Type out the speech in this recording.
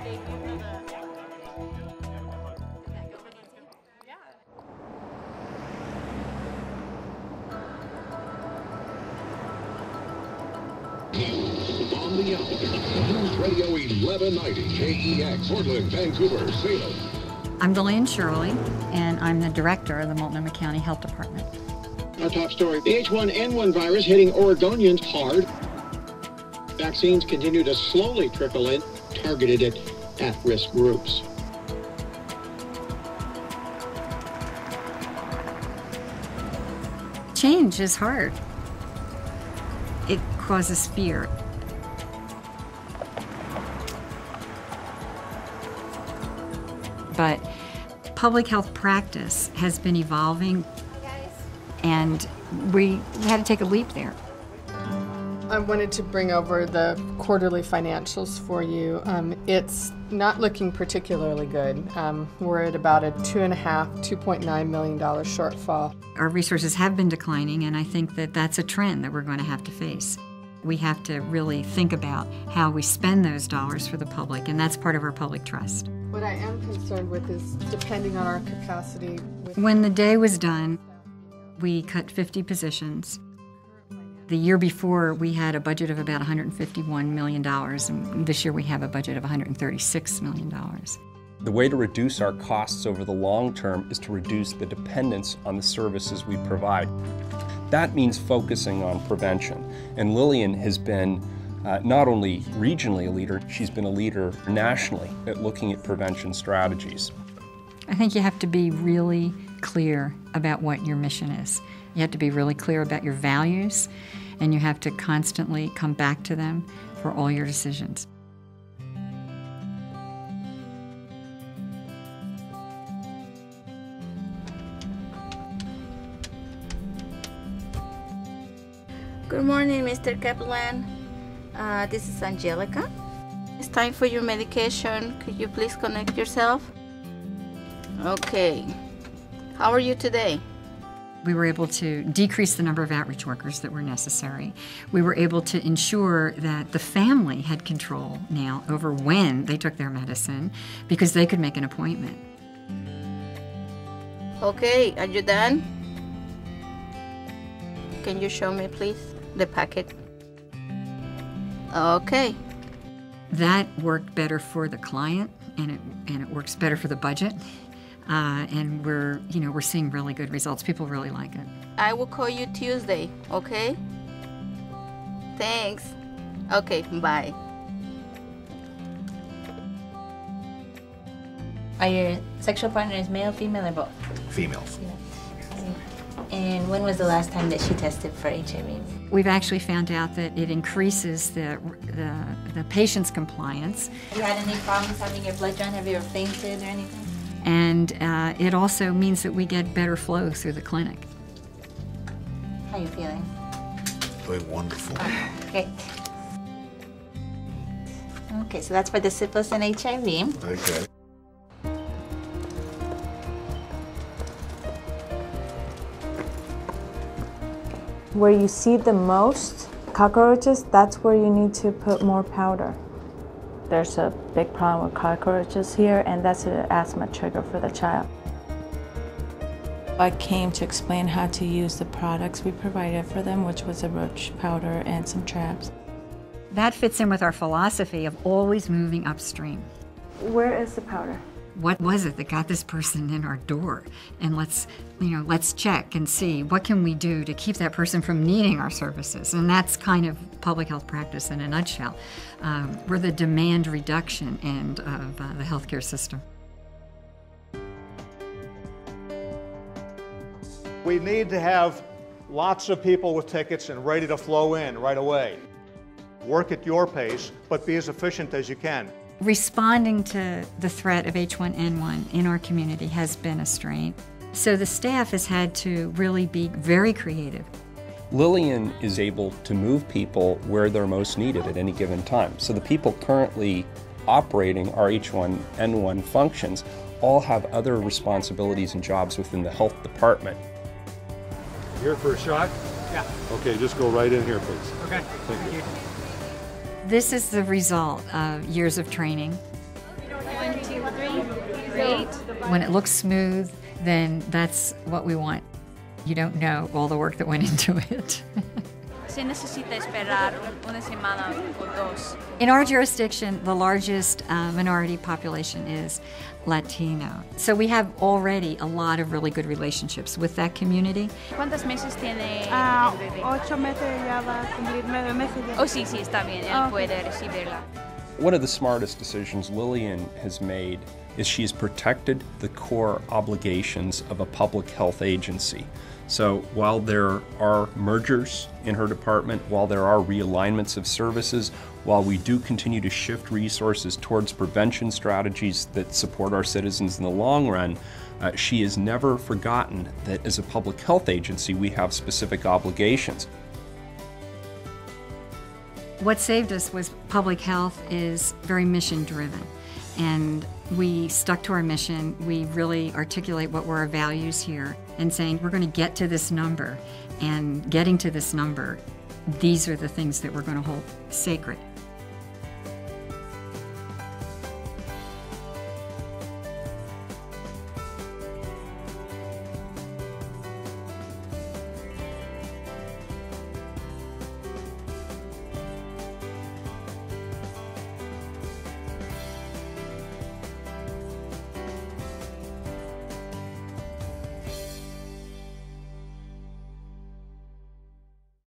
On the hour, News Radio 1190 KEX, Portland, Vancouver, Salem. I'm Lillian Shirley, and I'm the director of the Multnomah County Health Department. Our top story, the H1N1 virus hitting Oregonians hard. Vaccines continue to slowly trickle in, targeted at at-risk groups. Change is hard. It causes fear. But public health practice has been evolving, and we had to take a leap there. I wanted to bring over the quarterly financials for you. It's not looking particularly good. We're at about a $2.9 million shortfall. Our resources have been declining, and I think that that's a trend that we're going to have to face. We have to really think about how we spend those dollars for the public, and that's part of our public trust. What I am concerned with is depending on our capacity. When the day was done, we cut 50 positions. The year before, we had a budget of about $151 million, and this year we have a budget of $136 million. The way to reduce our costs over the long term is to reduce the dependence on the services we provide. That means focusing on prevention. And Lillian has been not only regionally a leader, she's been a leader nationally at looking at prevention strategies. I think you have to be really clear about what your mission is. You have to be really clear about your values, and you have to constantly come back to them for all your decisions. Good morning, Mr. Kaplan. This is Angelica. It's time for your medication. Could you please connect yourself? Okay. How are you today? We were able to decrease the number of outreach workers that were necessary. We were able to ensure that the family had control now over when they took their medicine because they could make an appointment. Okay, are you done? Can you show me, please, the packet? Okay. That worked better for the client, and it works better for the budget. And we're seeing really good results. People really like it. I will call you Tuesday, okay? Thanks. Okay, bye. Are your sexual partners male, female, or both? Female. And when was the last time that she tested for HIV? We've actually found out that it increases the patient's compliance. Have you had any problems having your blood drawn? Have you ever fainted or anything? And it also means that we get better flow through the clinic. How are you feeling? Feeling wonderful. Great. Okay, so that's for the syphilis and HIV. Okay. Where you see the most cockroaches, that's where you need to put more powder. There's a big problem with cockroaches here, and that's an asthma trigger for the child. I came to explain how to use the products we provided for them, which was a roach powder and some traps. That fits in with our philosophy of always moving upstream. Where is the powder? What was it that got this person in our door? And let's check and see what can we do to keep that person from needing our services. And that's kind of public health practice in a nutshell. We're the demand reduction end of the healthcare system. We need to have lots of people with tickets and ready to flow in right away. Work at your pace, but be as efficient as you can. Responding to the threat of H1N1 in our community has been a strain. So the staff has had to really be very creative. Lillian is able to move people where they're most needed at any given time. So the people currently operating our H1N1 functions all have other responsibilities and jobs within the health department. Here for a shot? Yeah. Okay, just go right in here, please. Okay. Thank you. This is the result of years of training Great. When it looks smooth, then that's what we want. You don't know all the work that went into it. Se necesita esperar una semana o dos. In our jurisdiction, the largest minority population is Latino. So we have already a lot of really good relationships with that community. ¿Cuántos meses tiene el bebé? 8 meses, ya va a cumplir 9 meses. Oh, sí, está bien, él puede recibirla. One of the smartest decisions Lillian has made is she has protected the core obligations of a public health agency. So while there are mergers in her department, while there are realignments of services, while we do continue to shift resources towards prevention strategies that support our citizens in the long run, she has never forgotten that as a public health agency we have specific obligations. What saved us was public health is very mission driven, and we stuck to our mission. We really articulate what were our values here and saying we're going to get to this number, and getting to this number, these are the things that we're going to hold sacred.